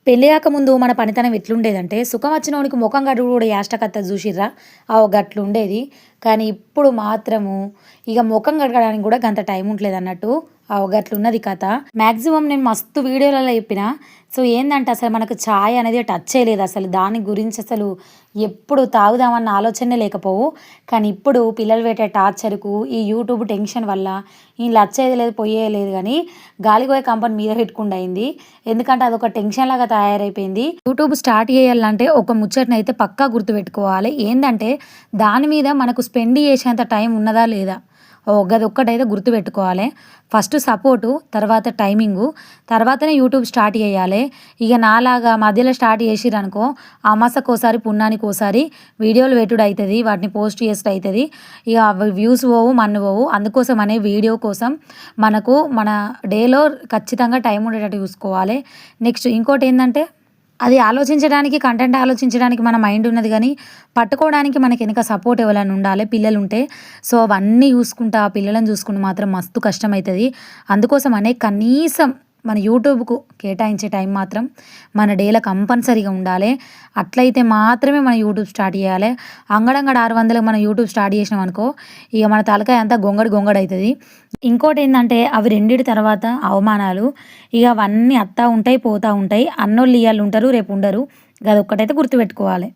పెళ్లి కాకముందు మన పనితనం ఎట్లుండేదంటే, సుఖం వచ్చినోనికి ముఖం కడుగుడు కూడా యాష్టకత్తది చూసిర్రా? గట్లుండేది. కానీ ఇప్పుడు మాత్రము ఇగ ముఖం కడగడానికి కూడా గంత టైం ఉంటలేదన్నట్టు. గట్లున్నది కథ. మాక్సిమం నేను మస్తు వీడియోలలో చెప్పిన. సో, ఏందంటే అసలు మనకు ఛాయ్ అనేది టచ్ చేయలేదు అసలు. దాని గురించి అసలు ఎప్పుడు తాగుదామన్న ఆలోచనే లేకపోవు. కానీ ఇప్పుడు పిల్లలు పెట్టే టార్చర్‌కు, ఈ యూట్యూబ్ టెన్షన్ వల్ల ఈళ్ళు అచ్చేది లేదు, పొయ్యేది లేదు గానీ, గాలికి పోయే కంపని మీద పెట్టుకుండా అయింది. ఎందుకంటే అదొక టెన్షన్‌లాగా తయారైపోయింది. యూట్యూబ్ స్టార్ట్ చేయాలంటే ఒక ముచ్చటనైతే పక్కా గుర్తుపెట్టుకోవాలి. ఏందంటే దాని మీద మనకు స్పెండ్ చేసేంత టైం ఉన్నదా లేదా? గదొక్కటైతే గుర్తుపెట్టుకోవాలి. ఫస్ట్ సపోర్టు, తర్వాత టైమింగు, తర్వాతనే యూట్యూబ్ స్టార్ట్ చేయాలి. ఇక నాలాగా మధ్యలో స్టార్ట్ చేసిర్రనుకో, అమాసకోసారి, పుణ్యానికోసారి వీడియోలు పెట్టుడు అయితది. వాటిని పోస్ట్ చేసుడు అయితది. ఇక అవి వ్యూస్ పోవు, మన్ను పోవు. అందుకోసమనే వీడియో కోసం మనకు మన డేలో ఖచ్చితంగా టైం ఉండేటట్టు చూసుకోవాలి. నెక్స్ట్ ఇంకోటేందంటే అది ఆలోచించడానికి, కంటెంట్ ఆలోచించడానికి మన మైండ్ ఉన్నది గానీ, పట్టుకోవడానికి మనకి ఎనక సపోర్ట్ ఎవరైనా ఉండాలి పిల్లలుంటే. సో, అవన్నీ చూసుకుంటా, ఆ పిల్లలను చూసుకుంటూ మాత్రం మస్తు కష్టమైతది. అందుకోసమనే కనీసం మన యూట్యూబ్‌కు కేటాయించే టైం మాత్రం మన డేలో కంపల్సరీగా ఉండాలి. అట్లయితే మాత్రమే మనం యూట్యూబ్ స్టార్ట్ చేయాలి. అంగడంగడ 600కి మనం యూట్యూబ్ స్టార్ట్ చేసినామనుకో, ఇక మన తలకాయ అంతా గొంగడి గొంగడైతది. ఇంకోటేందంటే అవి రెండిటి తర్వాత అవమానాలు. ఇక అవన్నీ అత్తా ఉంటాయి, పోతా ఉంటాయి. అన్నోళ్ళు ఇయ్యాల ఉంటారు, రేపు ఉండరు. గదొక్కటైతే గుర్తుపెట్టుకోవాలి.